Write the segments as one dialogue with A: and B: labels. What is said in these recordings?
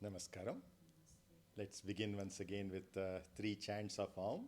A: Namaskaram. Let's begin once again with three chants of Om.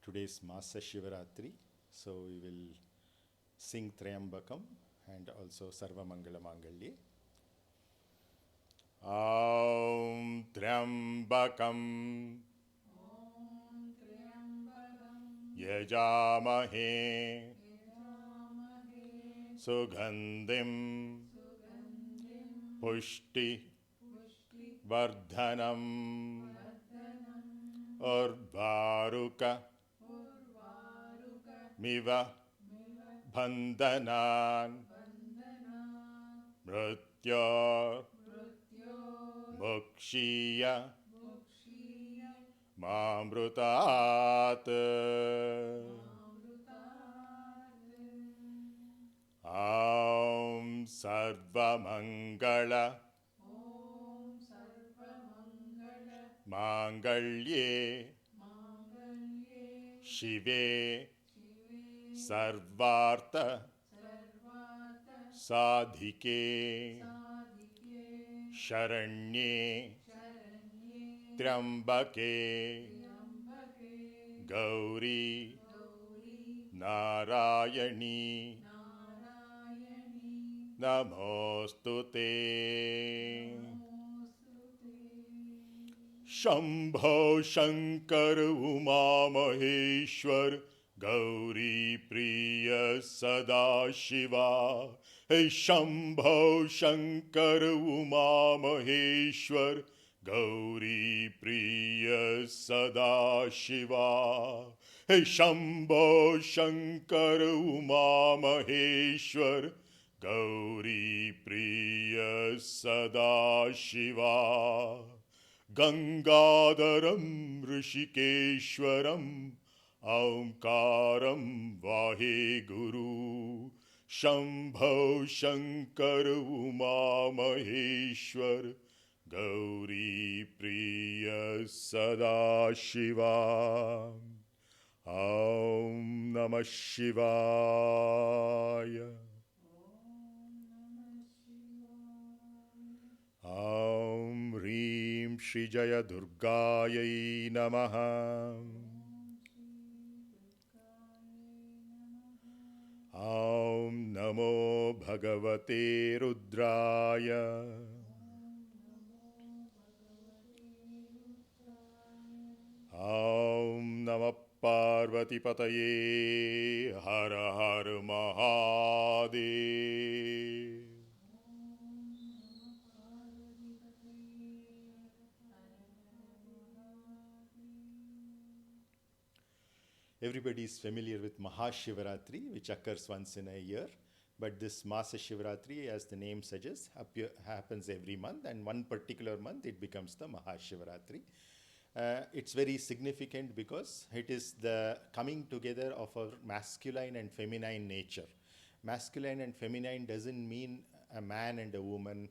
A: Today is Masa Shivaratri, so we will sing Trayambakam and also Sarva Mangala Mangalye. Aum Trayambakam Yajamahe Sugandhim Pushti Vardhanam Urvaruka Miva Bandhanan Mrityor Mokshiya Mamrutat Aum Sarva Mangala Mangalye Shive Sarvartha Sadhike Sharanye Trambake Gauri Narayani Namostute Shambho Shankar Uma Maheshwar Gauri Priya Sada Shiva. Hey Shambho Shankar Uma Maheshwar Gauri Priya Sada Shiva. Hey Shambho Shankar Uma Maheshwar Gauri Priya Sada Shiva. Gangadaram Rishikeshwaram Aumkaram Vaheguru Shambho Shankar Uma Maheshwar Gauri Priya Sada Shiva. Aum Namah Shivaya. Aum Hrim Shri Jaya Durgayai Namaha. Aum Namo Bhagavate Rudraya. Aum Namah Parvati Pataye Har Har Mahadev. Everybody is familiar with Mahashivaratri, which occurs once in a year. But this Masa Shivaratri, as the name suggests, happens every month, and one particular month it becomes the Mahashivaratri. It's very significant because it is the coming together of our masculine and feminine nature. Masculine and feminine doesn't mean a man and a woman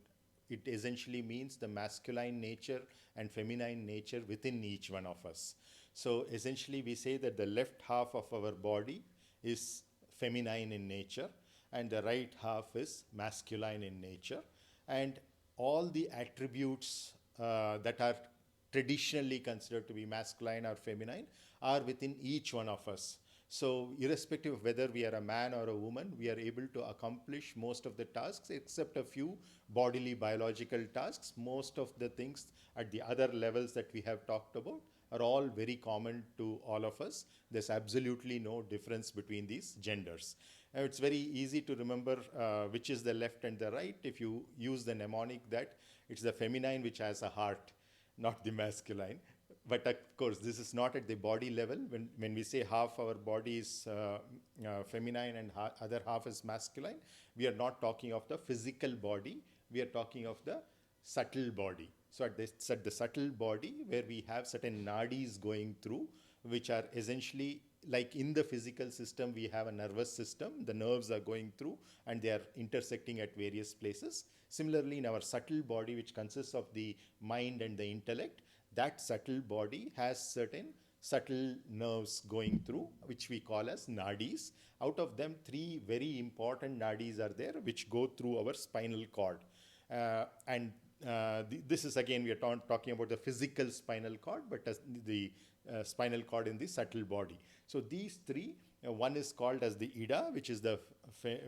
A: it essentially means the masculine nature and feminine nature within each one of us. So essentially we say that the left half of our body is feminine in nature and the right half is masculine in nature, and all the attributes that are traditionally considered to be masculine or feminine are within each one of us. So irrespective of whether we are a man or a woman, we are able to accomplish most of the tasks except a few bodily biological tasks. Most of the things at the other levels that we have talked about are all very common to all of us. There's absolutely no difference between these genders. It's very easy to remember which is the left and the right if you use the mnemonic that it's the feminine which has a heart, not the masculine. But of course, this is not at the body level. When we say half our body is feminine and other half is masculine, we are not talking of the physical body. We are talking of the subtle body. So at the subtle body where we have certain nadis going through, which are essentially like in the physical system, we have a nervous system. The nerves are going through and they are intersecting at various places. Similarly, in our subtle body, which consists of the mind and the intellect, that subtle body has certain subtle nerves going through, which we call as nadis. Out of them, 3 very important nadis are there, which go through our spinal cord. This is again, we are talking about the physical spinal cord, but as the spinal cord in the subtle body. So these 3, one is called as the Ida, which is the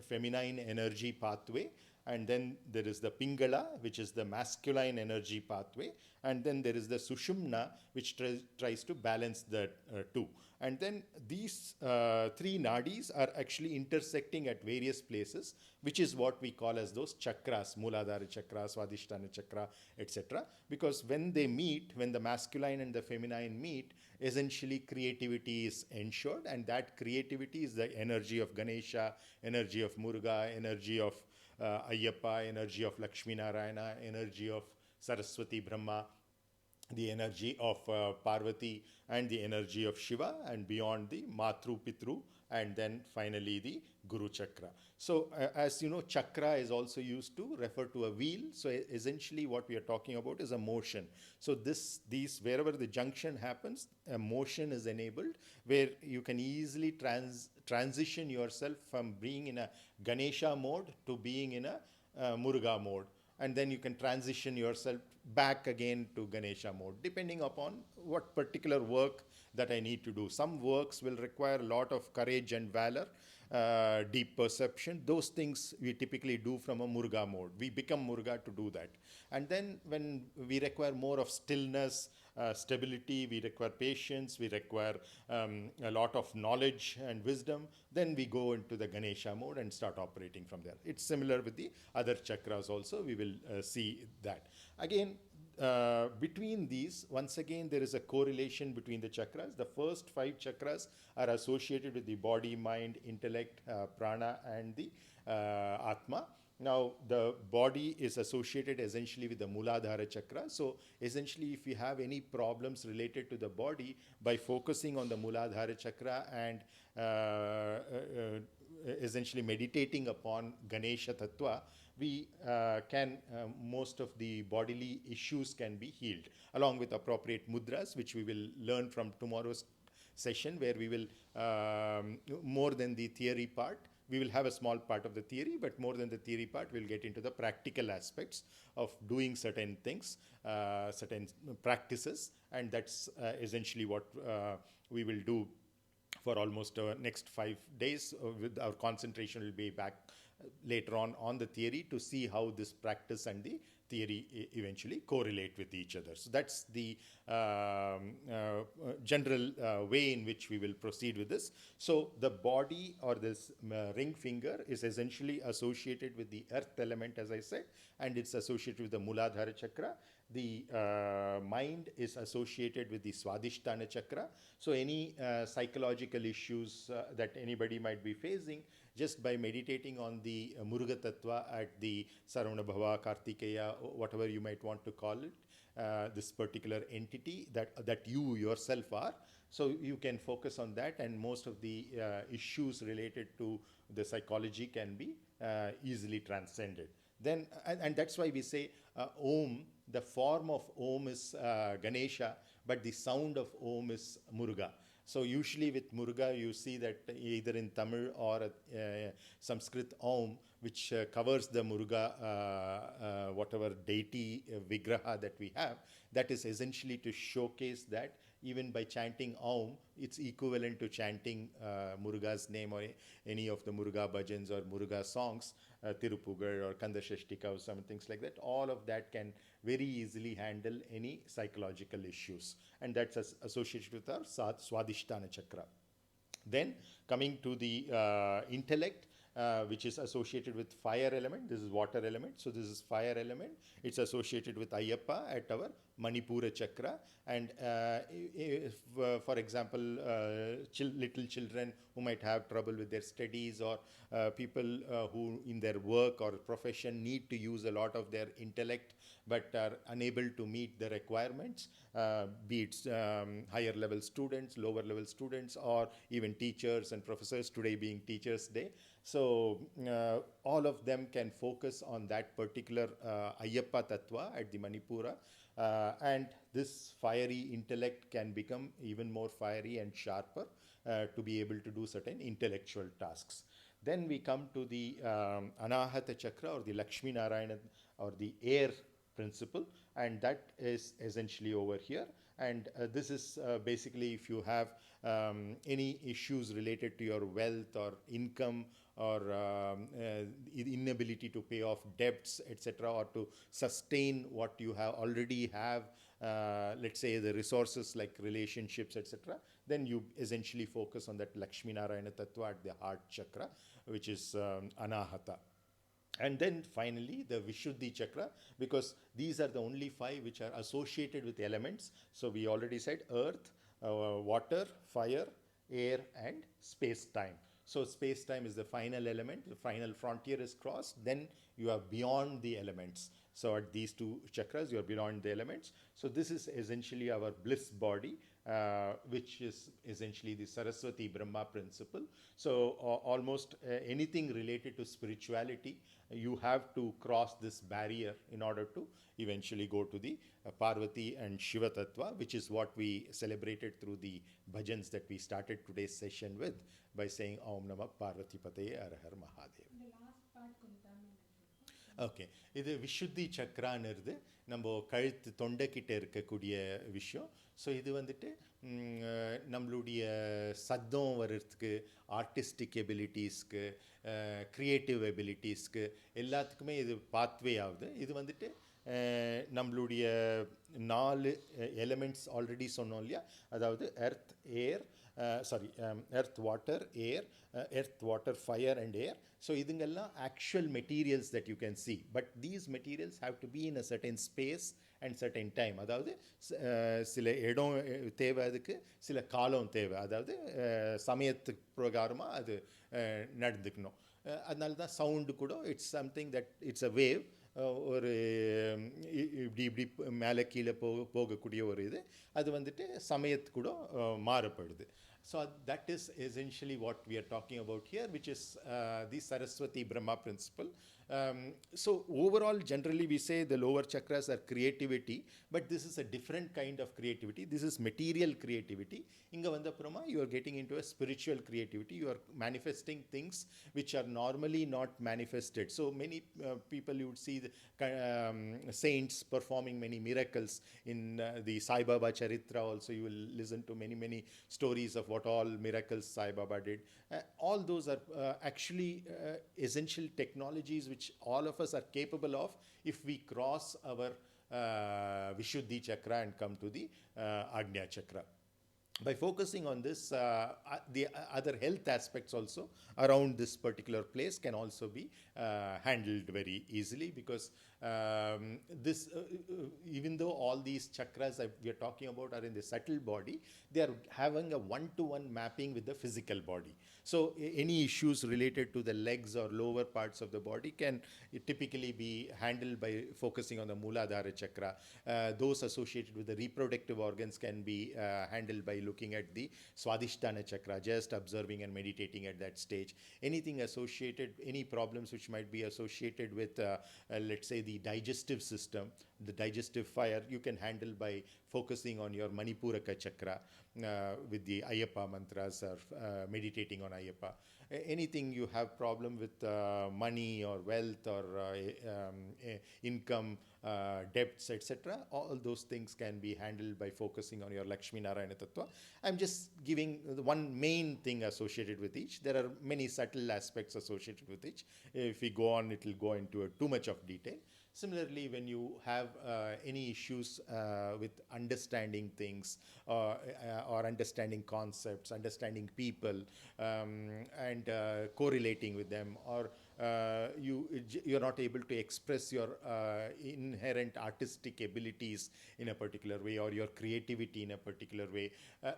A: feminine energy pathway. And then there is the Pingala, which is the masculine energy pathway. And then there is the Sushumna, which tries to balance the 2. And then these 3 nadis are actually intersecting at various places, which is what we call as those chakras, Mooladhara chakra, Swadhisthana chakra, etc. Because when they meet, when the masculine and the feminine meet, essentially creativity is ensured. And that creativity is the energy of Ganesha, energy of Muruga, energy of Ayyappa, energy of Lakshmi Narayana, energy of Saraswati Brahma, the energy of Parvati, and the energy of Shiva, and beyond the Matru Pitru, and then finally the Guru Chakra. So as you know, chakra is also used to refer to a wheel. So essentially what we are talking about is a motion. So these wherever the junction happens, a motion is enabled where you can easily transition yourself from being in a Ganesha mode to being in a Muruga mode. And then you can transition yourself back again to Ganesha mode, depending upon what particular work that I need to do. Some works will require a lot of courage and valor, deep perception. Those things we typically do from a Muruga mode. We become Muruga to do that. And then when we require more of stillness, stability, we require patience, we require a lot of knowledge and wisdom, then we go into the Ganesha mode and start operating from there. It's similar with the other chakras also. We will see that. Again, between these, once again, there is a correlation between the chakras. The first 5 chakras are associated with the body, mind, intellect, prana, and the Atma. Now, the body is associated essentially with the Mooladhara chakra. So, essentially, if you have any problems related to the body, by focusing on the Mooladhara chakra and essentially meditating upon Ganesha Tattva, we most of the bodily issues can be healed, along with appropriate mudras, which we will learn from tomorrow's session, where we will, more than the theory part, we will have a small part of the theory, but more than the theory part, we'll get into the practical aspects of doing certain things, certain practices, and that's essentially what we will do for almost next 5 days. With our concentration will be back later on the theory to see how this practice and the theory eventually correlate with each other. So that's the general way in which we will proceed with this. So the body, or this ring finger, is essentially associated with the earth element, as I said, and it's associated with the Mooladhara chakra. The mind is associated with the Swadhisthana chakra. So any psychological issues that anybody might be facing, just by meditating on the Muruga Tattva at the Saravana Bhava, Kartikeya, whatever you might want to call it, this particular entity that you yourself are. So you can focus on that, and most of the issues related to the psychology can be easily transcended. Then, and that's why we say Om, the form of Om is Ganesha, but the sound of Om is Muruga. So usually with Muruga, you see that either in Tamil or Sanskrit Om, which covers the Muruga, whatever deity Vigraha that we have, that is essentially to showcase that even by chanting Om, it's equivalent to chanting Muruga's name or any of the Muruga bhajans or Muruga songs, Tirupugar or Kandashashtika or some things like that. All of that can very easily handle any psychological issues. And that's associated with our Swadhisthana Chakra. Then coming to the intellect, which is associated with fire element. This is water element. So this is fire element. It's associated with Ayyappa at our Manipura chakra. And if, for example, little children who might have trouble with their studies, or people who in their work or profession need to use a lot of their intellect but are unable to meet the requirements, be it higher level students, lower level students, or even teachers and professors, today being Teachers' Day. So all of them can focus on that particular Ayyappa Tattva at the Manipura, and this fiery intellect can become even more fiery and sharper to be able to do certain intellectual tasks. Then we come to the Anahata Chakra, or the Lakshmi Narayana, or the air principle, and that is essentially over here. And this is basically if you have any issues related to your wealth or income, or inability to pay off debts, etc., or to sustain what you have already have, let's say the resources like relationships, etc., then you essentially focus on that Lakshmi Narayana Tattva at the heart chakra, which is Anahata. And then finally the Vishuddhi chakra, because these are the only 5 which are associated with elements. So we already said earth, water, fire, air, and space-time. So space-time is the final element, the final frontier is crossed, then you are beyond the elements. So at these 2 chakras, you are beyond the elements. So this is essentially our bliss body, which is essentially the Saraswati Brahma principle. So almost anything related to spirituality, you have to cross this barrier in order to eventually go to the Parvati and Shiva Tattva, which is what we celebrated through the bhajans that we started today's session with by saying Om Namah Parvati Pataya Har Har Mahadev. Okay, இது விஷுத்தி சக்ரான்னுறது நம்ம கழுத்து தொண்டைக்கிட்ட இருக்கக்கூடிய விஷயம். So இது வந்துட்டு நம்மளுடைய சத்தம் வர்றதுக்கு, ஆர்டிஸ்டிக் எபிலிட்டிஸ்க்கு, க்ரியேட்டிவ் எபிலிட்டிஸ்க்கு எல்லாத்துக்குமே இது பாத்வே ஆகுது. இது வந்துட்டு நம்மளுடைய 4 எலிமெண்ட்ஸ் ஆல்ரெடி சொன்னோம் இல்லையா, அதாவது earth, air, earth, water, air, earth, water, fire and air. So இதுங்கெல்லாம் actual materials that you can see, but these materials have to be in a certain space and certain time. அதாவது சில இடம் தேவை, அதுக்கு சில காலம் தேவை, அதாவது சமயத்துக்கு பிரகாரமாக அது நடந்துக்கணும். அதனால தான் சவுண்டு கூட it's something that it's a wave, ஒரு இப்படி மேலே கீழே போகக்கூடிய ஒரு இது, அது வந்துட்டு சமயத்து கூட மாறுபடுது. So that is essentially what we are talking about here, which is the Saraswati Brahma principle. So overall, generally we say the lower chakras are creativity, but this is a different kind of creativity. This is material creativity. Inga vandaprama, you are getting into a spiritual creativity. You are manifesting things which are normally not manifested. So many people, you would see the, saints performing many miracles in the Sai Baba Charitra. Also, you will listen to many stories of what all miracles Sai Baba did. All those are actually essential technologies which all of us are capable of if we cross our Vishuddhi chakra and come to the Agnya chakra. By focusing on this, the other health aspects also around this particular place can also be handled very easily, because this, even though all these chakras we are talking about are in the subtle body, they are having a one-to-one mapping with the physical body. So any issues related to the legs or lower parts of the body can typically be handled by focusing on the Mooladhara chakra. Those associated with the reproductive organs can be handled by looking at the Swadhisthana chakra, just observing and meditating at that stage. Anything associated, any problems which might be associated with, let's say, the digestive system, the digestive fire, you can handle by focusing on your Manipuraka chakra with the Ayyappa mantras or meditating on Ayyappa. Anything you have problem with money or wealth or income, debts, etc., all those things can be handled by focusing on your Lakshmi Narayana Tattva. I'm just giving the one main thing associated with each. There are many subtle aspects associated with each. If we go on, it will go into too much of detail. Similarly, when you have any issues with understanding things or understanding concepts, understanding people, and correlating with them, or you're not able to express your inherent artistic abilities in a particular way, or your creativity in a particular way,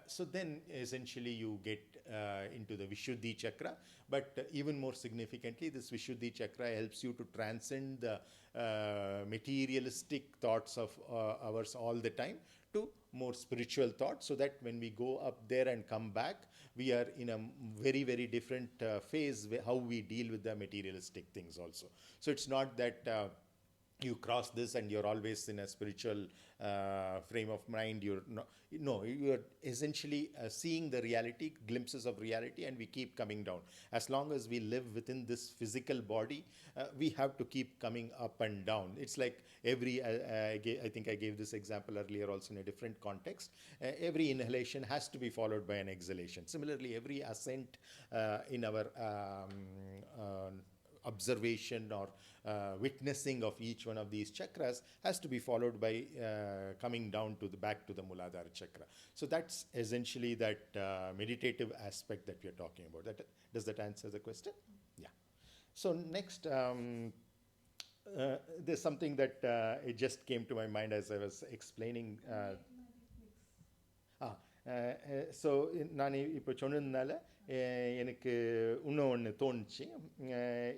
A: so then essentially you get into the Vishuddhi chakra. But even more significantly, this Vishuddhi chakra helps you to transcend the materialistic thoughts of ours all the time to more spiritual thoughts, so that when we go up there and come back, we are in a very, very different phase how we deal with the materialistic things also. So it's not that you cross this and you're always in a spiritual frame of mind. You're not, no, you're essentially seeing the reality, glimpses of reality, and we keep coming down. As long as we live within this physical body, we have to keep coming up and down. It's like every, I think I gave this example earlier also in a different context. Every inhalation has to be followed by an exhalation. Similarly, every ascent in our observation or witnessing of each one of these chakras has to be followed by coming down to the back to the Muladhara chakra. So that's essentially that meditative aspect that we are talking about. Does that answer the question? Yeah. So next, there's something that it just came to my mind as I was explaining. So நான் இப்போ சொன்னதுனால எனக்கு இன்னும் ஒன்று தோணுச்சு.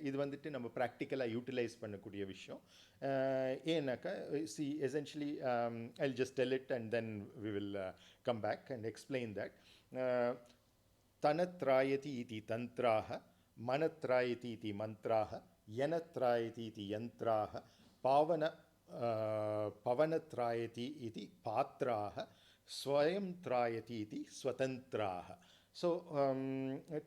A: இது வந்துட்டு நம்ம ப்ராக்டிக்கலாக யூட்டிலைஸ் பண்ணக்கூடிய விஷயம். ஏன்னாக்கா see essentially I'll just tell it and then we will come back and explain that. தனத்ராயதி இதி தந்த்ராக, மனத்ராயதி இதி மந்த்ராக, யனத்ராயதி இதி யந்த்ராக, பவனத்ராயதி இதி பாத்ராக, Swayam Trayati iti Swatantraha. So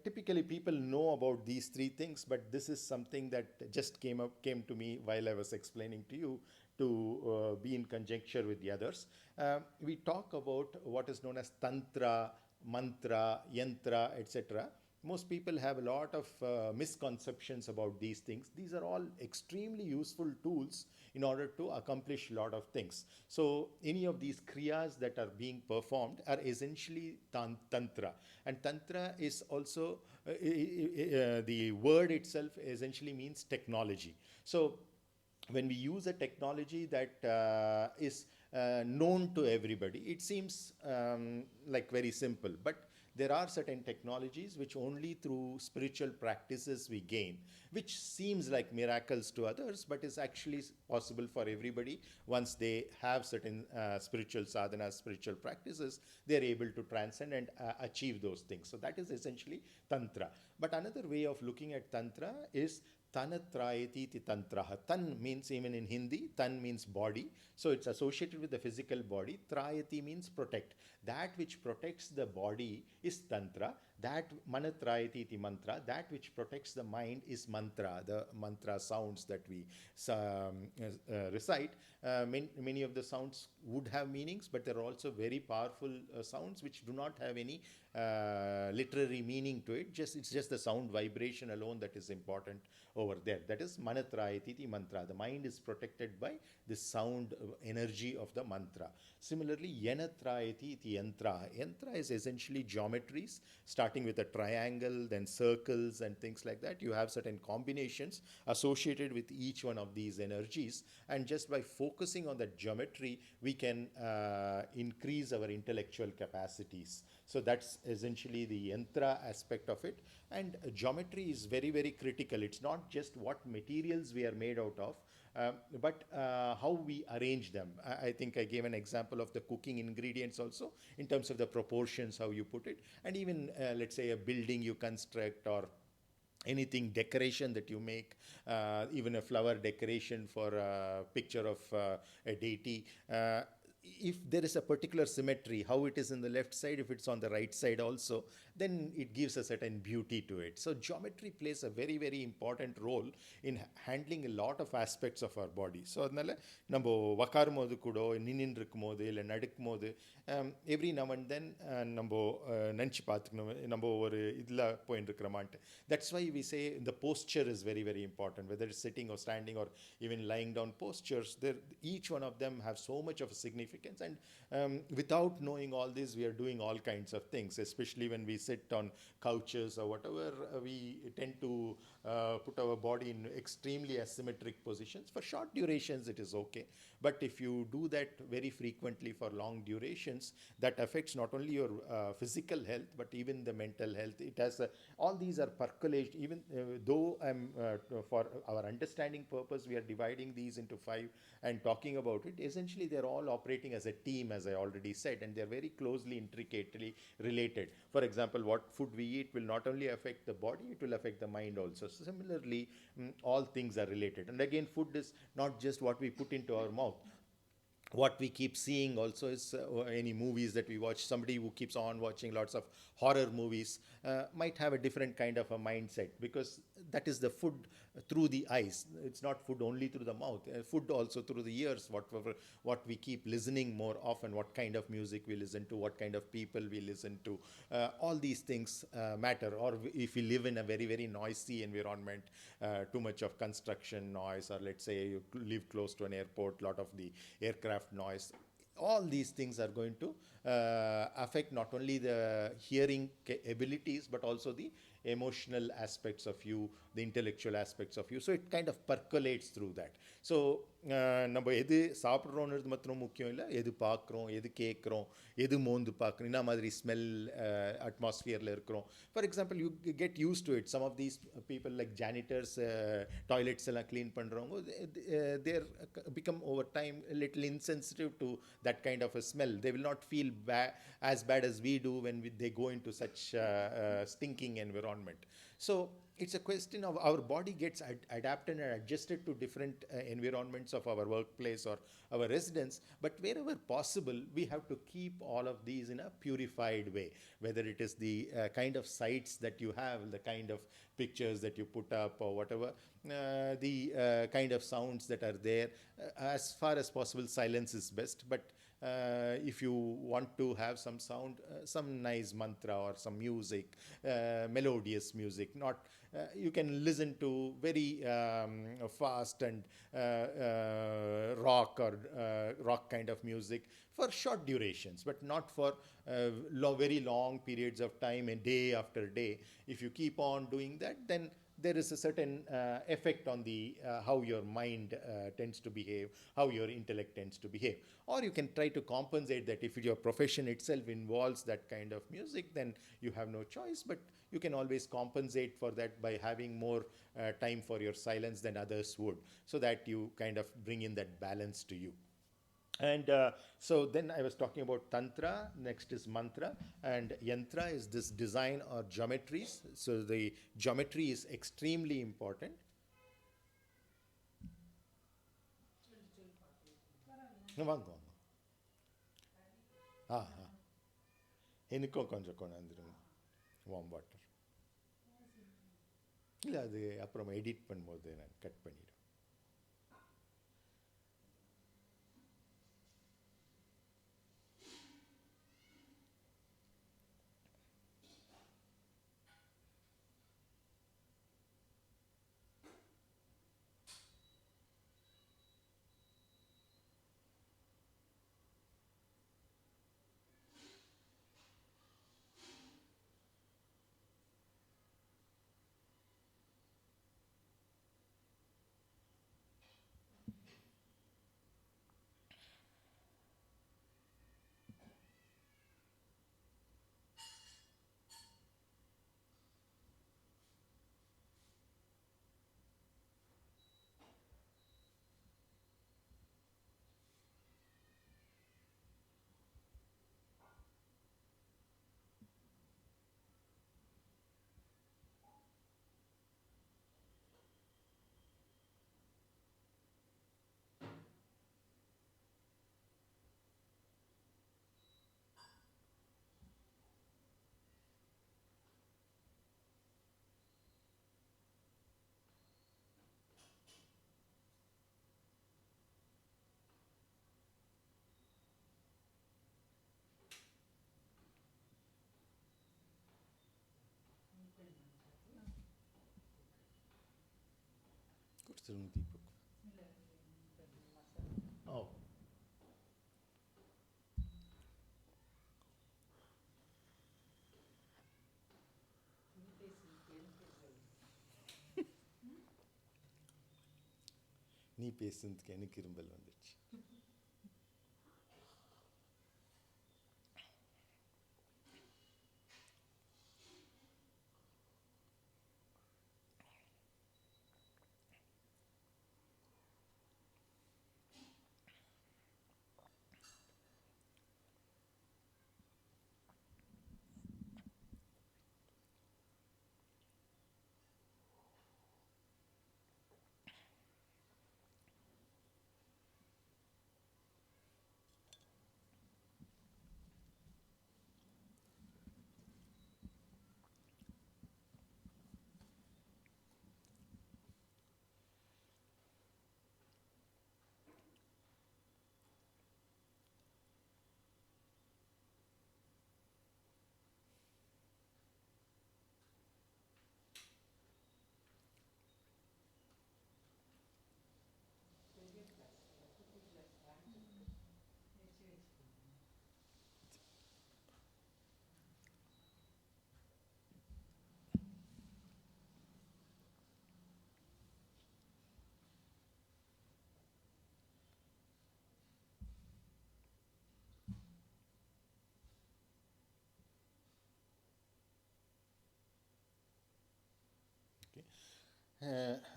A: typically people know about these three things, but this is something that just came to me while I was explaining to you to be in conjecture with the others. We talk about what is known as Tantra, Mantra, Yantra, etc. Most people have a lot of misconceptions about these things. These are all extremely useful tools in order to accomplish a lot of things. So any of these kriyas that are being performed are essentially tantra. And tantra is also, the word itself essentially means technology. So when we use a technology that is known to everybody, it seems like very simple. But there are certain technologies which only through spiritual practices we gain, which seems like miracles to others, but is actually possible for everybody. Once they have certain spiritual sadhanas, spiritual practices, they are able to transcend and achieve those things. So that is essentially Tantra. But another way of looking at Tantra is Tanatrayati iti tantraha. Tan means, even in Hindi, tan means body. So it's associated with the physical body. Trayati means protect. That which protects the body is Tantra. That Manatrayati iti mantra. That which protects the mind is mantra. The mantra sounds that we recite. Many of the sounds would have meanings, but there are also very powerful sounds which do not have any literary meaning to it. It's just the sound vibration alone that is important over there. That is Manatrayati iti mantra. The mind is protected by the sound energy of the mantra. Similarly, Yanatrayati iti yantra. Yantra is essentially geometries, starting with a triangle, then circles and things like that. You have certain combinations associated with each one of these energies, and just by focusing on that geometry, we can increase our intellectual capacities. So that's essentially the yantra aspect of it. And geometry is very, very critical. It's not just what materials we are made out of. but how we arrange them. I think I gave an example of the cooking ingredients also in terms of the proportions, how you put it, and even let's say a building you construct or anything decoration that you make, even a flower decoration for a picture of a deity. If there is a particular symmetry, how it is in the left side, if it's on the right side also, then it gives a certain beauty to it. So geometry plays a very very important role in handling a lot of aspects of our body. So அதனால நம்ம உக்காரும் போது கூட நின்னுட்டு இருக்கும் போது இல்லை நடக்கும் போது எவ்ரி நவ் அண்ட் தென் நம்ம நினச்சி பார்த்துக்கணும் நம்ம ஒரு இதில் போயின்னு இருக்கிறோமான்ட்டு. That's why we say the posture is very very important, whether it's sitting or standing or even lying down postures. There, each one of them have so much of significance, and without knowing all this, we are doing all kinds of things, especially when we sit on couches or whatever. We tend to put our body in extremely asymmetric positions. For short durations it is okay, but if you do that very frequently for long durations, that affects not only your physical health but even the mental health. It has all these are percolate. Even though I'm for our understanding purpose, we are dividing these into five and talking about it. Essentially they're all operating as a team, as I already said, and they're very closely intricately related. For example, what food we eat will not only affect the body, it will affect the mind also. So similarly, all things are related. And again, food is not just what we put into our mouth. What we keep seeing also is any movies that we watch. Somebody who keeps on watching lots of horror movies might have a different kind of a mindset, because that is the food through the eyes. It's not food only through the mouth, food also through the ears. What we keep listening more often, what kind of music we listen to, what kind of people we listen to, all these things matter. Or if we live in a very very noisy environment, too much of construction noise, or let's say you live close to an airport, lot of the aircraft noise, all these things are going to affect not only the hearing abilities but also the emotional aspects of you, the intellectual aspects of you. So it kind of percolates through that. So நம்ம எது சாப்பிட்றோன்றது மாத்திரம் முக்கியம் இல்லை, எது பார்க்குறோம், எது கேட்குறோம், எது மோந்து பார்க்குறோம், என்ன மாதிரி ஸ்மெல் அட்மாஸ்ஃபியரில் இருக்கிறோம். For example, you get use to it. Some of these people like janitors, toilets எல்லாம் க்ளீன் பண்ணுறவங்க, they're become over time little insensitive to that kind of a smell. They will not feel as bad as we do when they go into such stinking environment. So it's a question of our body gets adapted and adjusted to different environments of our workplace or our residence. But wherever possible, we have to keep all of these in a purified way, whether it is the kind of sites that you have, the kind of pictures that you put up or whatever, the kind of sounds that are there. As far as possible, silence is best, but if you want to have some sound, some nice mantra or some music, melodious music, not you can listen to very fast and rock or rock kind of music for short durations, but not for very long periods of time and day after day. If you keep on doing that, then there is a certain effect on the how your mind tends to behave, how your intellect tends to behave. Or you can try to compensate that. If your profession itself involves that kind of music, then you have no choice, but you can always compensate for that by having more time for your silence than others would, so that you kind of bring in that balance to you. And so then I was talking about tantra, next is mantra, and yantra is this design or geometries. So the geometry is extremely important. வாங்க வாங்க. எனக்கும் கொஞ்சம் கொண்டாந்துருங்க warm water. இல்லை, அது அப்புறம் edit பண்ணும்போது நான் cut பண்ணிவிடுவேன். திரும்ப தீபக். Oh. நீ பேசுனதுக்கு எனக்கு இரும்பல் வந்துடுச்சு.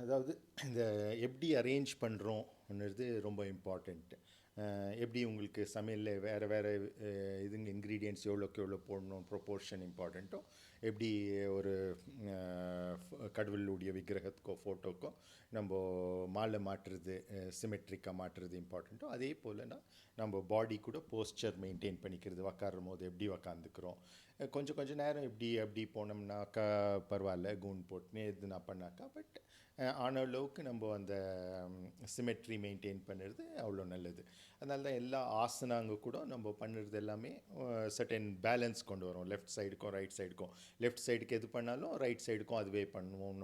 A: அதாவது இந்த எப்படி அரேஞ்ச் பண்ணுறோம்ன்றது ரொம்ப இம்பார்ட்டண்ட். எப்படி உங்களுக்கு சமையலில் வேறு வேறு இதுங்க இன்க்ரீடியன்ட்ஸ் எவ்வளோக்கு எவ்வளோ போடணும் ப்ரொப்போர்ஷன் இம்பார்ட்டண்ட்டோ, எப்படி ஒரு கடவுளுடைய விக்கிரகத்துக்கோ ஃபோட்டோக்கோ நம்ம மாலை மாட்டுறது சிமெட்ரிக்காக மாட்டுறது இம்பார்ட்டண்ட்டோ, அதே போலனா நம்ம பாடி கூட போஸ்டர் மெயின்டைன் பண்ணிக்கிறது, உக்காரும் போது எப்படி உக்காந்துக்கிறோம், கொஞ்சம் நேரம் இப்படி அப்படி போனோம்னாக்கா பரவாயில்ல, கூன் போட்டுன்னு எதுனா பண்ணாக்கா, பட் ஆன அளவுக்கு நம்ம அந்த சிமெட்ரி மெயின்டைன் பண்ணுறது அவ்வளோ நல்லது. அதனால தான் எல்லா ஆசனாங்க கூட நம்ம பண்ணுறது எல்லாமே சர்டன் பேலன்ஸ் கொண்டு வரும். லெஃப்ட் சைடுக்கும் ரைட் சைடுக்கும், லெஃப்ட் சைடுக்கு எது பண்ணாலும் ரைட் சைடுக்கும் அதுவே பண்ணுவோம்,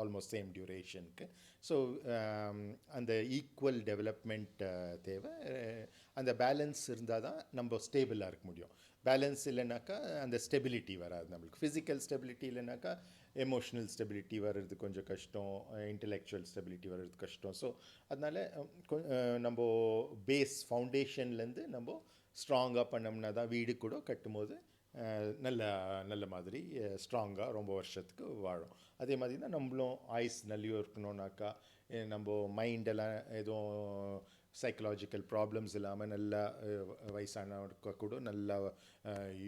A: ஆல்மோஸ்ட் சேம் டியூரேஷனுக்கு. ஸோ அந்த ஈக்குவல் டெவலப்மெண்ட் தேவை. அந்த பேலன்ஸ் இருந்தால் தான் நம்ம ஸ்டேபிளாக இருக்க முடியும். பேலன்ஸ் இல்லைனாக்கா அந்த ஸ்டெபிலிட்டி வராது நம்மளுக்கு. ஃபிசிக்கல் ஸ்டெபிலிட்டி இல்லைனாக்கா எமோஷ்னல் ஸ்டெபிலிட்டி வர்றது கொஞ்சம் கஷ்டம், இன்டெலெக்சுவல் ஸ்டெபிலிட்டி வர்றது கஷ்டம். ஸோ அதனால் நம்ம பேஸ் ஃபவுண்டேஷன்லேருந்து நம்ம ஸ்ட்ராங்காக பண்ணோம்னா தான் வீடு கூட கட்டும்போது நல்ல நல்ல மாதிரி ஸ்ட்ராங்காக ரொம்ப வருஷத்துக்கு வாழும். அதே மாதிரி தான் நம்மளும் ஆயுஸ் நல்லியோ இருக்கணும்னாக்கா நம்ம மைண்டெல்லாம் எதுவும் சைக்கலாஜிக்கல் ப்ராப்ளம்ஸ் இல்லாமல் நல்லா வயசானவருக்கு கூட நல்லா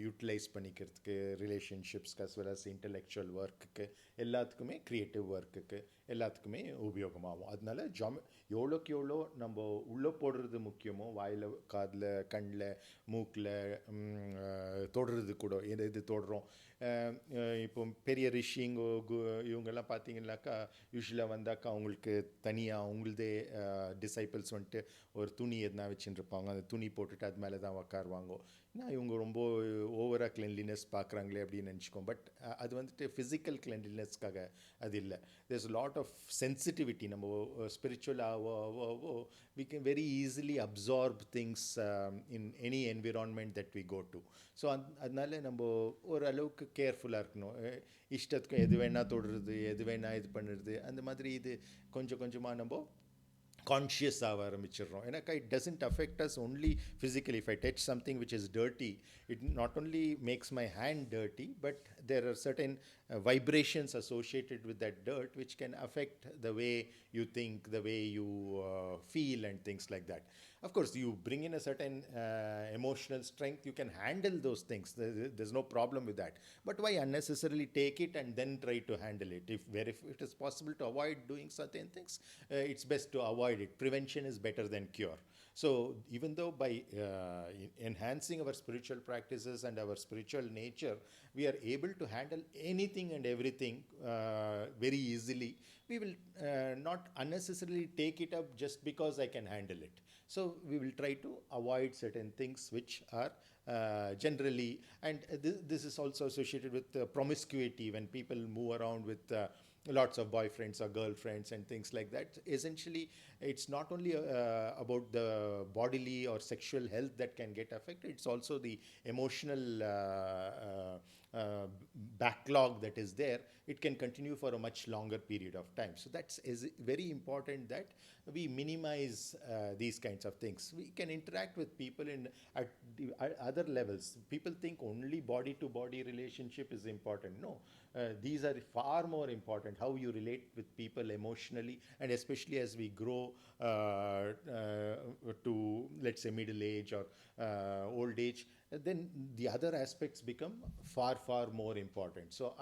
A: யூட்டிலைஸ் பண்ணிக்கிறதுக்கு, ரிலேஷன்ஷிப்ஸ்க்கு அஸ் வெல் அஸ் இன்டெலெக்சுவல் ஒர்க்குக்கு, எல்லாத்துக்குமே க்ரியேட்டிவ் ஒர்க்குக்கு எல்லாத்துக்குமே உபயோகமாகும். அதனால எவ்வளோக்கு எவ்வளோ நம்ம உள்ளே போடுறது முக்கியமோ, வாயில், காதில், கண்ணில், மூக்கில், தொடுறது கூட எது தொடுறோம். இப்போ பெரிய ரிஷிங்க இவங்கெல்லாம் பார்த்தீங்கன்னாக்கா யூஸ்வலாக வந்தாக்கா அவங்களுக்கு தனியாக அவங்களதே டிசைபிள்ஸ் வந்துட்டு ஒரு துணி எதுனா வச்சுட்டு இருப்பாங்க, அந்த துணி போட்டுட்டு அது மேலே தான் உக்காருவாங்க. ஏன்னா இவங்க ரொம்ப ஓவராக கிளென்லினஸ் பார்க்குறாங்களே அப்படின்னு நினச்சிக்கோம். பட் அது வந்துட்டு ஃபிசிக்கல் கிளென்லினஸ்க்காக அது இல்லை. There's lot of sensitivity. நம்ம ஸ்பிரிச்சுவல் ஆவோ we can very easily absorb things in any environment that we go to. So அதனால நம்ம ஓரளவுக்கு கேர்ஃபுல்லாக இருக்கணும். இஷ்டத்துக்கும் எது வேணால் தொடுறது, எது வேணால் இது பண்ணுறது, அந்த மாதிரி இது கொஞ்சம் கொஞ்சமாக நம்ம கான்ஷியஸ் ஆக ஆரம்பிச்சிடுறோம். ஏன்னாக்கா it doesn't affect us only physically. If I touch something which is dirty, it not only makes my hand dirty, but there are certain vibrations associated with that dirt which can affect the way you think, the way you feel and things like that. Of course, you bring in a certain emotional strength, you can handle those things. There's no problem with that. But why unnecessarily take it and then try to handle it? If it is possible to avoid doing certain things, it's best to avoid it. Prevention is better than cure. So even though by enhancing our spiritual practices and our spiritual nature, we are able to handle anything and everything very easily, we will not unnecessarily take it up just because I can handle it. So we will try to avoid certain things which are generally, and this is also associated with promiscuity. When people move around with lots of boyfriends or girlfriends and things like that. Essentially, it's not only about the bodily or sexual health that can get affected, it's also the emotional backlog that is there. It can continue for a much longer period of time. So that's is very important that we minimize these kinds of things. We can interact with people in at the other levels. People think only body to body relationship is important. No, these are far more important. How you relate with people emotionally, and especially as we grow to, let's say, middle age or old age, then the other aspects become far more important. So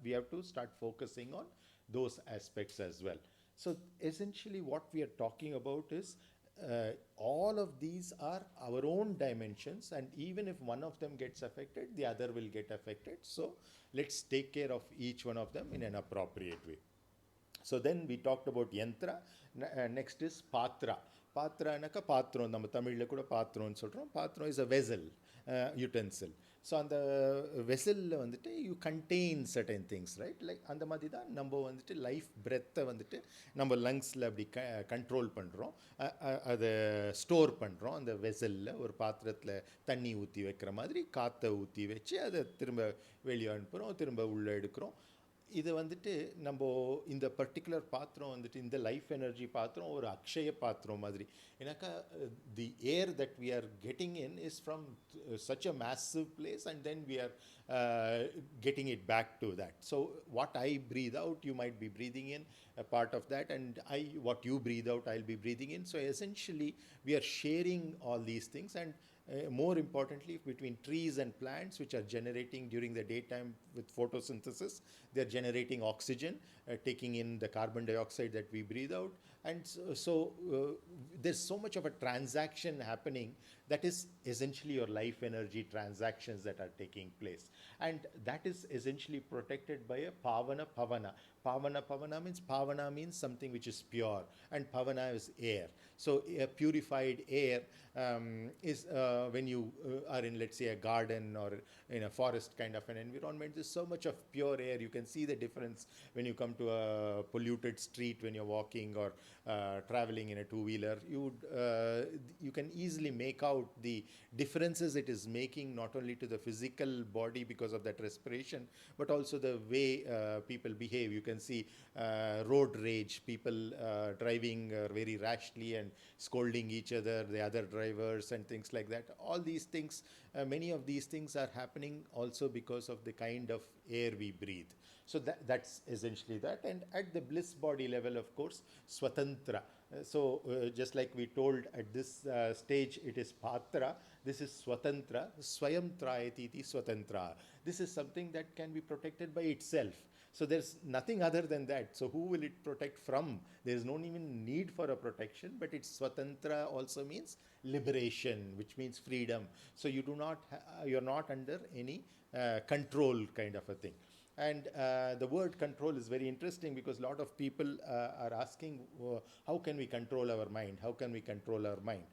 A: we have to start focusing on those aspects as well. So essentially what we are talking about is all of these are our own dimensions, and even if one of them gets affected, the other will get affected. So let's take care of each one of them in an appropriate way. So then we talked about yantra. Next is patra. பாத்திரனாக்கா பாத்திரம், நம்ம தமிழில் கூட பாத்திரம்னு சொல்கிறோம். பாத்திரம் is a vessel, யூட்டென்சில். So அந்த வெசலில் வந்துட்டு you contain certain things, right? Like அந்த மாதிரி தான் நம்ம வந்துட்டு லைஃப் பிரெத்தை வந்துட்டு நம்ம லங்ஸில் அப்படி கண்ட்ரோல் பண்ணுறோம், அதை ஸ்டோர் பண்ணுறோம். அந்த வெசலில் ஒரு பாத்திரத்தில் தண்ணி ஊற்றி வைக்கிற மாதிரி காற்றை ஊற்றி வச்சு அதை திரும்ப வெளியே அனுப்புகிறோம், திரும்ப உள்ளே எடுக்கிறோம். இது வந்துட்டு நம்ம இந்த பர்டிகுலர் பாத்திரம் வந்துட்டு இந்த லைஃப் எனர்ஜி பாத்திரம் ஒரு அக்ஷய பாத்திரம் மாதிரி. ஏன்னாக்கா the air that we are getting in is from such a massive place, and then we are getting it back to that. So what I breathe out, you might be breathing in a part of that, and what you breathe out, I'll be breathing in. So essentially we are sharing all these things, and more importantly, between trees and plants, which are generating during the daytime with photosynthesis, they're generating oxygen, taking in the carbon dioxide that we breathe out. And so there's so much of a transaction happening that is essentially your life energy transactions that are taking place. And that is essentially protected by a pavana pavana. Pavana means something which is pure, and pavana is air. So a purified air is when you are in, let's say, a garden or in a forest kind of an environment, there's so much of pure air. You can see the difference when you come to a polluted street when you're walking or traveling in a two-wheeler. You can easily make out the differences it is making, not only to the physical body because of that respiration, but also the way people behave. You can see road rage, people driving very rashly and scolding each other, the other drivers, and things like that. All these things, many of these things are happening also because of the kind of air we breathe. So that's essentially that. And at the bliss body level, of course, swatantra. So just like we told at this stage, it is patra. This is swatantra. Swayam trayati iti swatantra. This is something that can be protected by itself. So there's nothing other than that. So who will it protect from? There's no even need for a protection, but it's swatantra also means liberation, which means freedom. So you're not under any control kind of a thing. And the word control is very interesting because a lot of people are asking, how can we control our mind? How can we control our mind?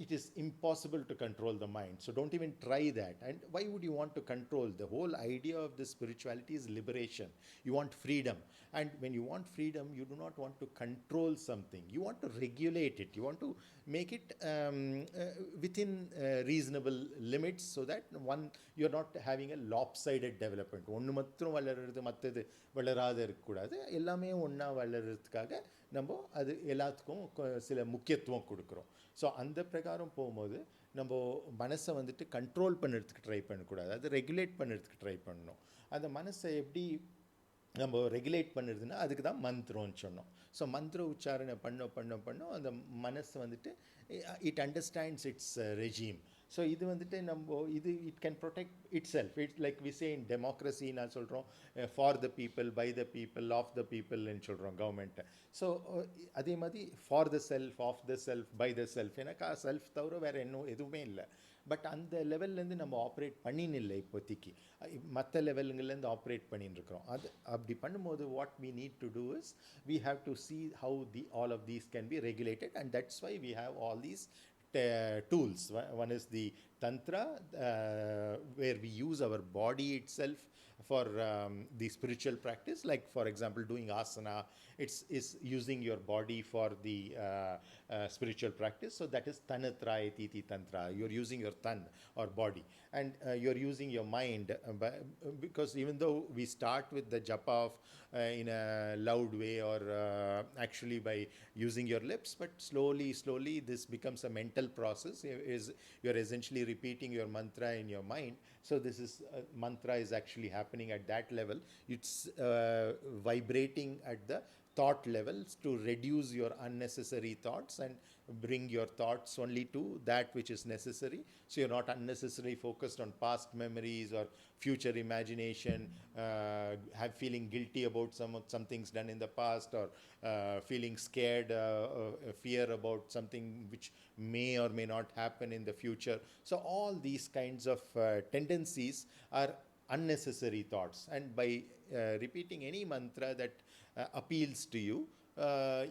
A: It is impossible to control the mind. So don't even try that. And why would you want to control? The whole idea of this spirituality is liberation. You want freedom. And when you want freedom, you do not want to control something. You want to regulate it. You want to make it within reasonable limits, so that you're not having a lopsided development. ஒன்று மாத்திரம் வளர்றது, மற்றது வளராத இருக்கக்கூடாது. எல்லாமே ஒன்றா வளர்கிறதுக்காக நம்ம அது எல்லாத்துக்கும் சில முக்கியத்துவம் கொடுக்குறோம். ஸோ அந்த பிரகாரம் போகும்போது நம்ம மனசை வந்துட்டு கண்ட்ரோல் பண்ணுறதுக்கு ட்ரை பண்ணக்கூடாது, அது ரெகுலேட் பண்ணுறதுக்கு ட்ரை பண்ணணும். அந்த மனசை எப்படி நம்ம ரெகுலேட் பண்ணுறதுன்னா அதுக்கு தான் மந்திரம்னு சொன்னோம். ஸோ மந்திர உச்சாரணை பண்ணோம் அந்த மனசு வந்துட்டு it understands its regime. So இது வந்துட்டு it can protect itself. It's like we say in democracy நான் சொல்கிறோம், for the people, by the people, of the பீப்புள்னு சொல்கிறோம் கவர்மெண்ட்டை. ஸோ அதே மாதிரி for the self, of the self, by the self. எனக்கு செல்ஃப் தவிர வேறு எதுவுமே இல்லை. பட் அந்த லெவல்லேருந்து நம்ம ஆப்ரேட் பண்ணின்னு இல்லை இப்போதைக்கு, மற்ற லெவலுங்கள்லேருந்து ஆப்ரேட் பண்ணின்னு இருக்கிறோம். அது அப்படி பண்ணும்போது what we need to do is we have to see how all of these can be regulated, and that's why we have all these tools. One is the tantra, where we use our body itself for the spiritual practice, like for example doing asana, it's is using your body for the spiritual practice. So that is tanatrayati iti tantra. You're using your tan or body, and you're using your mind, because even though we start with the japa of in a loud way, or actually by using your lips, but slowly this becomes a mental process. Is you're essentially repeating your mantra in your mind. So this is mantra is actually happening at that level. It's vibrating at the thought levels to reduce your unnecessary thoughts and bring your thoughts only to that which is necessary. So you're not unnecessarily focused on past memories or future imagination, have feeling guilty about some things done in the past, or feeling scared, fear about something which may or may not happen in the future. So all these kinds of tendencies are unnecessary thoughts, and by repeating any mantra that appeals to you,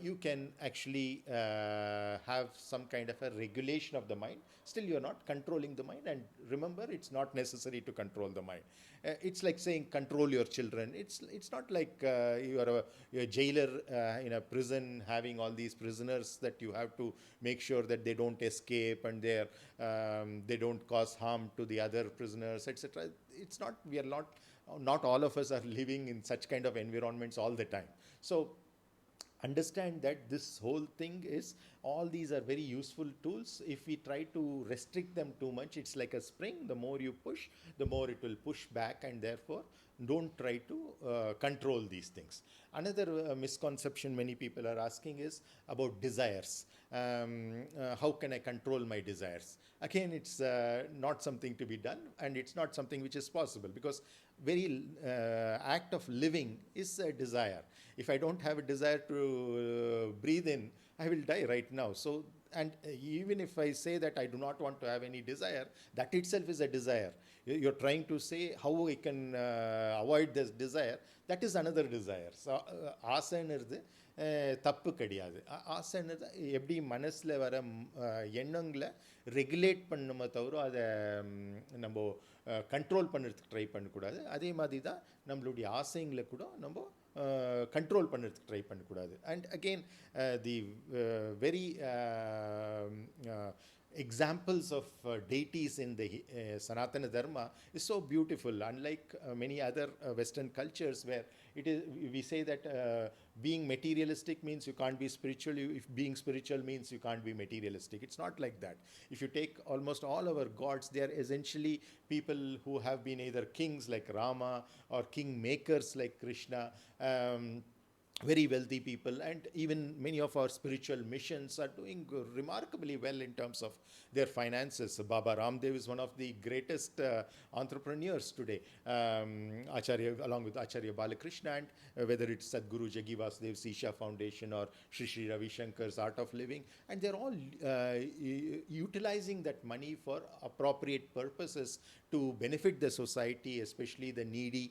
A: you can actually have some kind of a regulation of the mind. Still, you're not controlling the mind, and remember, it's not necessary to control the mind. It's like saying control your children. It's not like you're a jailer in a prison, having all these prisoners that you have to make sure that they don't escape, and they don't cause harm to the other prisoners, etc. It's not. We are not all of us are living in such kind of environments all the time. So understand that this whole thing is, all these are very useful tools. If we try to restrict them too much, it's like a spring. The more you push, the more it will push back, and therefore don't try to control these things. Another misconception many people are asking is about desires. How can I control my desires? Again, it's not something to be done, and it's not something which is possible, because very act of living is a desire. If I don't have a desire to breathe in, I will die right now. So, and even if I say that I do not want to have any desire, that itself is a desire. You're trying to say how I can avoid this desire. That is another desire. So, ஆசைன்னுறது தப்பு கிடையாது. ஆசைன்றது எப்படி மனசில் வர எண்ணங்களை regulate பண்ணுமே தவிர அதை நம்ம கண்ட்ரோல் பண்ணுறதுக்கு ட்ரை பண்ணக்கூடாது. அதே மாதிரி தான் நம்மளுடைய ஆசைங்களை கூட நம்ம control பண்ணுறதுக்கு ட்ரை பண்ணக்கூடாது. And again, the very examples of deities in the Sanatana Dharma is so beautiful, unlike many other Western cultures, where it is, we say that being materialistic means you can't be spiritual. If being spiritual means you can't be materialistic. It's not like that. If you take almost all our gods, they are essentially people who have been either kings like Rama or king makers like Krishna. Very wealthy people, and even many of our spiritual missions are doing remarkably well in terms of their finances. Baba Ramdev is one of the greatest entrepreneurs today, Acharya, along with Acharya Balakrishna, and whether it's Sadhguru Jagi Vasudev's Isha Foundation or Sri Sri Ravi Shankar's Art of Living, and they're all utilizing that money for appropriate purposes to benefit the society, especially the needy,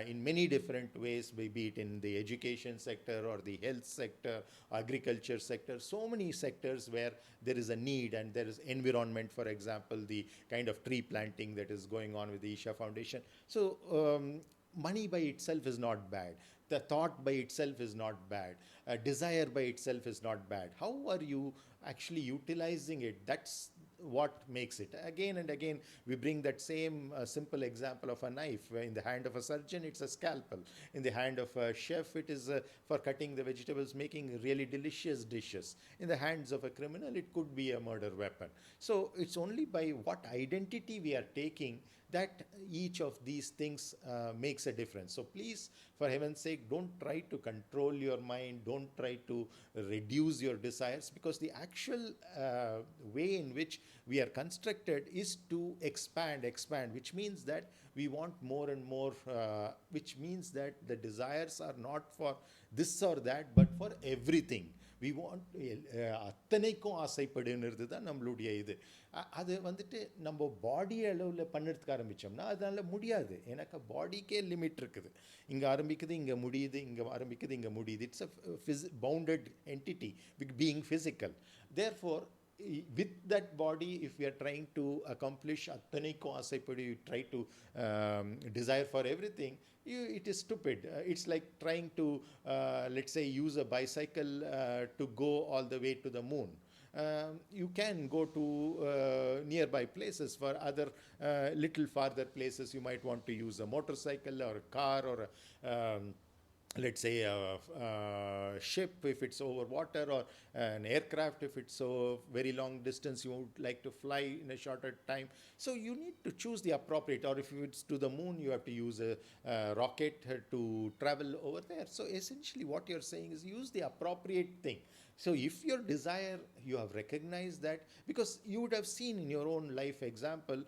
A: in many different ways, be it in the education sector or the health sector, agriculture sector, so many sectors where there is a need, and there is environment, for example, the kind of tree planting that is going on with the Isha Foundation. So money by itself is not bad. The thought by itself is not bad. Desire by itself is not bad. How are you actually utilizing it? That's what makes it. Again and again, we bring that same simple example of a knife. In the hand of a surgeon, it's a scalpel. In the hand of a chef, it is for cutting the vegetables, making really delicious dishes. In the hands of a criminal, it could be a murder weapon. So it's only by what identity we are taking that each of these things makes a difference. So please, for heaven's sake, don't try to control your mind. Don't try to reduce your desires, because the actual way in which we are constructed is to expand, which means that we want more and more, which means that the desires are not for this or that, but for everything. We want அத்தனைக்கும் ஆசைப்படுங்கிறது தான் நம்மளுடைய இது. அது வந்துட்டு நம்ம பாடி அளவில் பண்ணுறதுக்கு ஆரம்பித்தோம்னா அதனால் முடியாது. எனக்கு பாடிக்கே லிமிட் இருக்குது. இங்கே ஆரம்பிக்குது, இங்கே முடியுது, இங்கே ஆரம்பிக்குது, இங்கே முடியுது. It's a bounded entity, being physical. Therefore with that body, if we are trying to accomplish attaniko asaippadu, you try to desire for everything, it is stupid. It's like trying to, let's say, use a bicycle to go all the way to the moon. You can go to nearby places. For other little farther places, you might want to use a motorcycle or a car or let's say a ship if it's over water, or an aircraft if it's so very long distance you would like to fly in a shorter time. So you need to choose the appropriate, or if it's to the moon, you have to use a rocket to travel over there. So essentially what you're saying is use the appropriate thing. So if your desire, you have recognized that, because you would have seen in your own life example,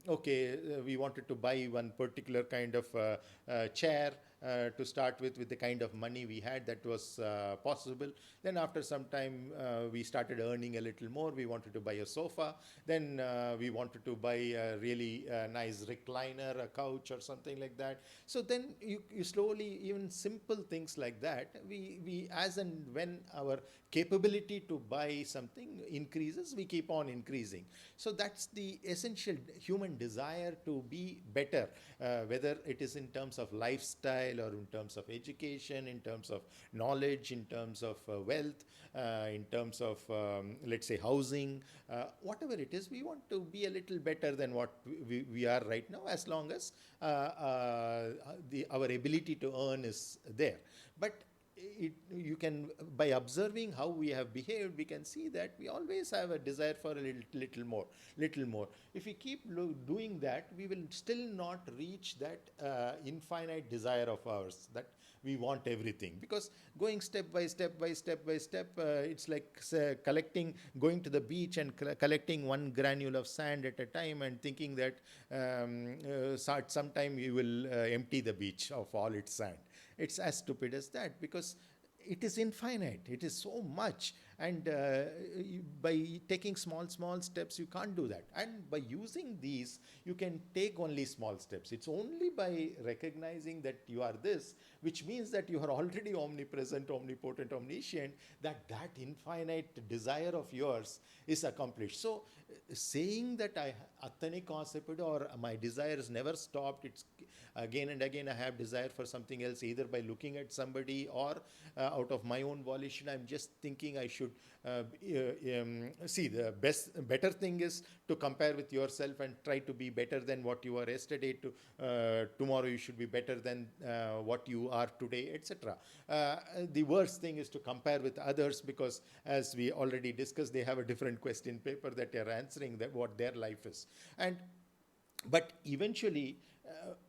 A: okay, we wanted to buy one particular kind of chair to start with the kind of money we had, that was possible. Then after some time, we started earning a little more. We wanted to buy a sofa. Then we wanted to buy a really nice recliner, a couch or something like that. So then you slowly, even simple things like that, we as and when our capability to buy something increases, we keep on increasing. So that's the essential human desire to be better, whether it is in terms of lifestyle or in terms of education, in terms of knowledge, in terms of wealth, in terms of, let's say, housing, whatever it is, we want to be a little better than what we are right now, as long as our ability to earn is there. But you can, by observing how we have behaved, we can see that we always have a desire for a little more. If we keep doing that, we will still not reach that infinite desire of ours, that we want everything. Because going step by step, it's like going to the beach and collecting one granule of sand at a time, and thinking that at some time you will empty the beach of all its sand. It's as stupid as that, because it is infinite. It is so much. And by taking small steps, you can't do that. And by using these, you can take only small steps. It's only by recognizing that you are this, which means that you are already omnipresent, omnipotent, omniscient, that infinite desire of yours is accomplished. So saying that Attani concept, or my desire has never stopped, it's again and again I have desire for something else, either by looking at somebody or out of my own volition, I'm just thinking I should see, the better thing is to compare with yourself and try to be better than what you were yesterday. Tomorrow you should be better than what you are today, etc. The worst thing is to compare with others, because as we already discussed, they have a different question paper that they are answering, that what their life is. But eventually,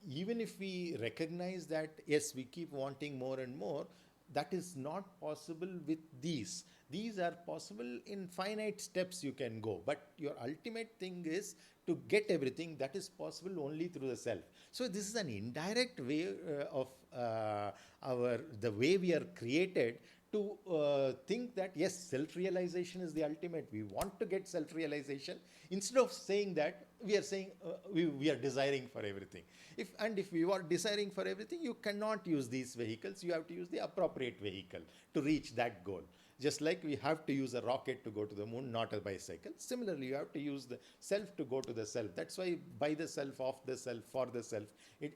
A: even if we recognize that, yes, we keep wanting more and more, that is not possible with these. These are possible in finite steps you can go. But your ultimate thing is to get everything. That is possible only through the self. So this is an indirect way of the way we are created, to think that, yes, self-realization is the ultimate. We want to get self-realization. Instead of saying that, we are saying we are desiring for everything. If we are desiring for everything, you cannot use these vehicles. You have to use the appropriate vehicle to reach that goal. Just like we have to use a rocket to go to the moon, not a bicycle. Similarly, you have to use the self to go to the self. That's why by the self, of the self, for the self,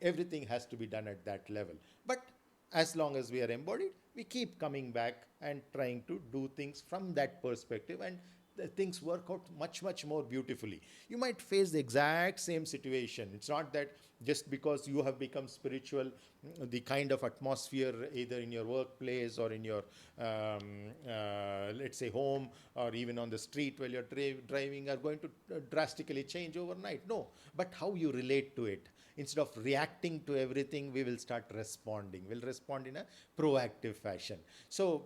A: everything has to be done at that level. But as long as we are embodied, we keep coming back and trying to do things from that perspective, and things work out much more beautifully. You might face the exact same situation. It's not that just because you have become spiritual, the kind of atmosphere either in your workplace or in your let's say home, or even on the street while you're driving, are going to drastically change overnight. No, but how you relate to it. Instead of reacting to everything, we will start responding. We'll respond in a proactive fashion. So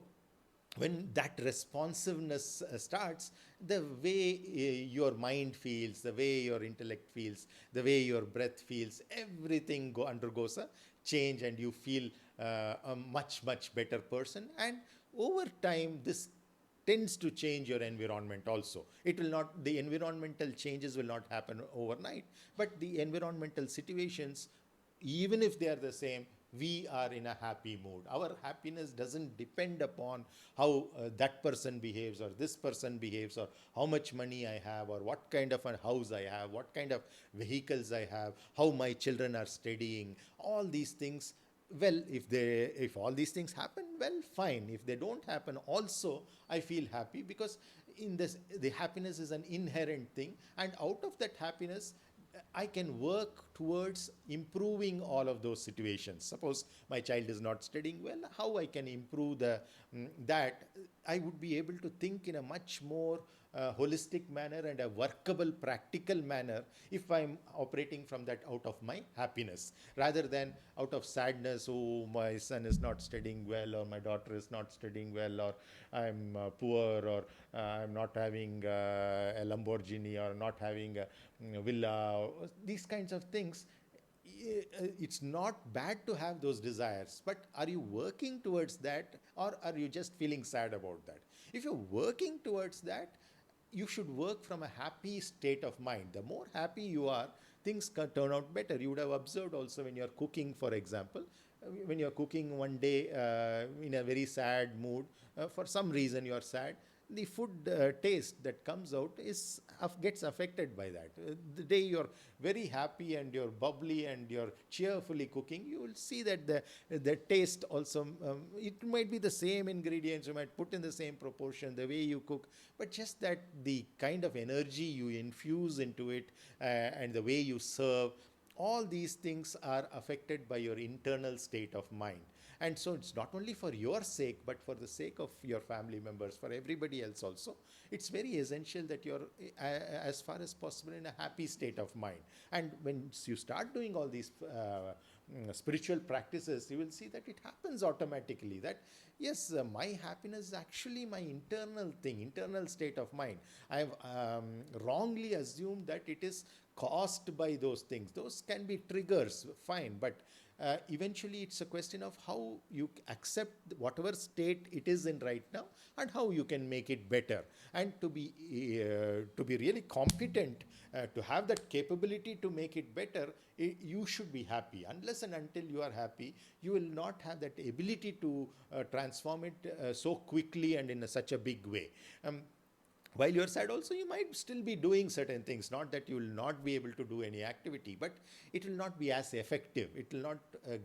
A: when that responsiveness starts, the way your mind feels, the way your intellect feels, the way your breath feels, everything undergoes a change, and you feel a much better person. And over time, this tends to change your environment also. It will not, the environmental changes will not happen overnight, but the environmental situations, even if they are the same, we are in a happy mood. Our happiness doesn't depend upon how that person behaves or this person behaves, or how much money I have, or what kind of a house I have, what kind of vehicles I have, how my children are studying. All these things, well, if all these things happen, well, fine. If they don't happen also, I feel happy, because in this, the happiness is an inherent thing, and out of that happiness I can work towards improving all of those situations. Suppose my child is not studying well, how I can improve that. I would be able to think in a much more holistic manner and a workable, practical manner if I'm operating from that out of my happiness, rather than out of sadness. Oh, my son is not studying well, or my daughter is not studying well, or I'm poor, or I'm not having a Lamborghini, or not having a villa. These kinds of things. It's not bad to have those desires, but are you working towards that, or are you just feeling sad about that? If you're working towards that, you should work from a happy state of mind. The more happy you are, things can turn out better. You would have observed also when you're cooking, for example, when you're cooking one day in a very sad mood, for some reason you're sad, the food taste that comes out gets affected by that. The day you're very happy and you're bubbly and you're cheerfully cooking, you will see that the taste also, it might be the same ingredients, you might put in the same proportion, the way you cook, but just that the kind of energy you infuse into it, and the way you serve, all these things are affected by your internal state of mind. And so it's not only for your sake, but for the sake of your family members, for everybody else also, it's very essential that you're as far as possible in a happy state of mind. And when you start doing all these spiritual practices, you will see that it happens automatically, that yes, my happiness is actually my internal thing, internal state of mind. I have wrongly assumed that it is caused by those things. Those can be triggers, fine, but eventually it's a question of how you accept whatever state it is in right now, and how you can make it better. And to be really competent, to have that capability to make it better, you should be happy. Unless and until you are happy, you will not have that ability to transform it so quickly and in such a big way. While you're sad also, you might still be doing certain things, not that you will not be able to do any activity, but it will not be as effective, it will not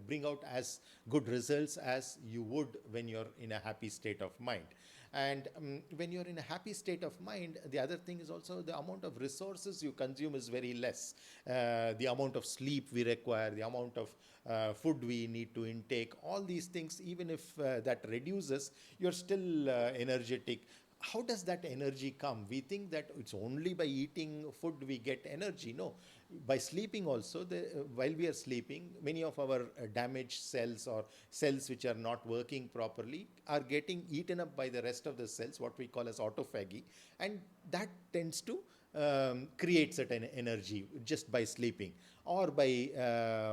A: bring out as good results as you would when you're in a happy state of mind. And when you're in a happy state of mind, the other thing is also the amount of resources you consume is very less. The amount of sleep we require, the amount of food we need to intake, all these things, even if that reduces, you're still energetic. How does that energy come? We think that it's only by eating food we get energy. No, by sleeping also, while we are sleeping, many of our damaged cells, or cells which are not working properly, are getting eaten up by the rest of the cells, what we call as autophagy, and that tends to create certain energy just by sleeping, or by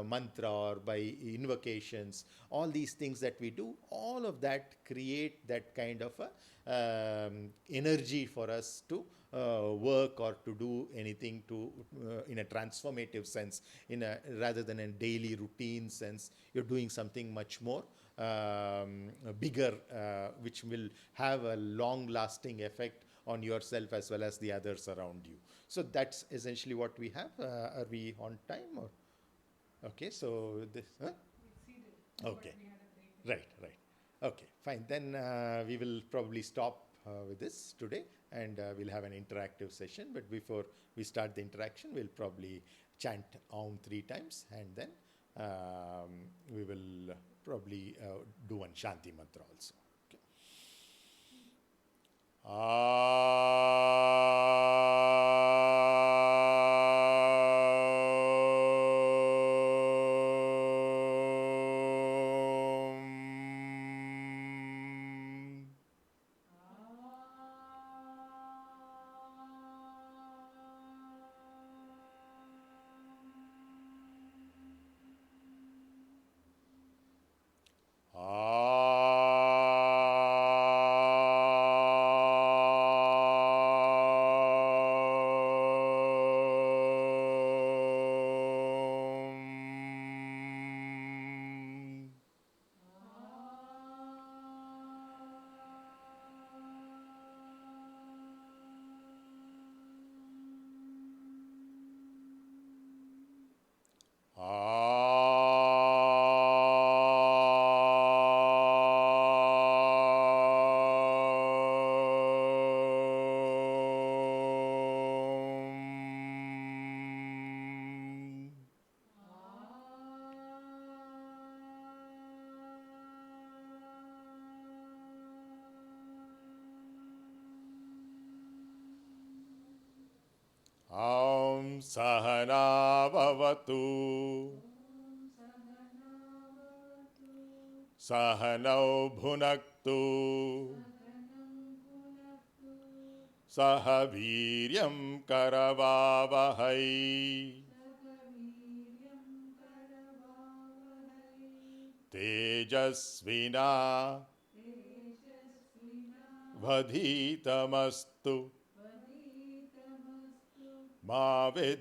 A: mantra, or by invocations. All these things that we do, all of that create that kind of a energy for us to work or to do anything to in a transformative sense, rather than a daily routine sense. You're doing something much more bigger, which will have a long lasting effect on yourself as well as the others around you. So that's essentially what we have. Are we on time, or okay? So this, huh? Okay. Right, right. Okay, fine. Then we will probably stop with this today, and we'll have an interactive session. But before we start the interaction, we'll probably chant Om 3 times, and then we will probably do one Shanti mantra also. Okay. Sahanavavatu Sahanau bhunaktu Sahaviryam karavavahai Tejasvina vadhitamastu Mavid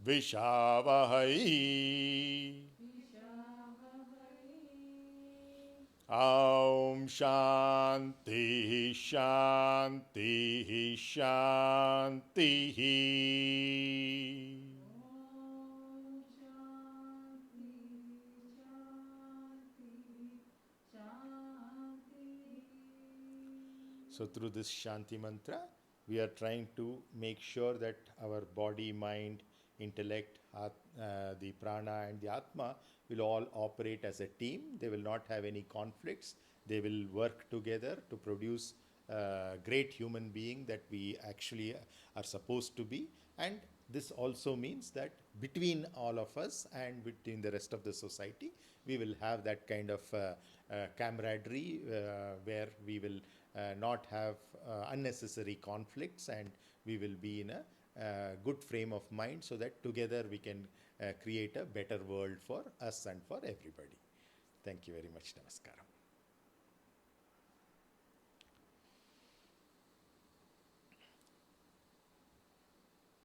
A: Vishavahai. Aum Shanti Shanti Shanti. So through this Shanti mantra, we are trying to make sure that our body, mind, intellect, the prana and the atma will all operate as a team. They will not have any conflicts. They will work together to produce a great human being that we actually are supposed to be. And this also means that between all of us and between the rest of the society, we will have that kind of camaraderie where we will not have unnecessary conflicts, and we will be in a good frame of mind so that together we can create a better world for us and for everybody. Thank you very much. Namaskaram.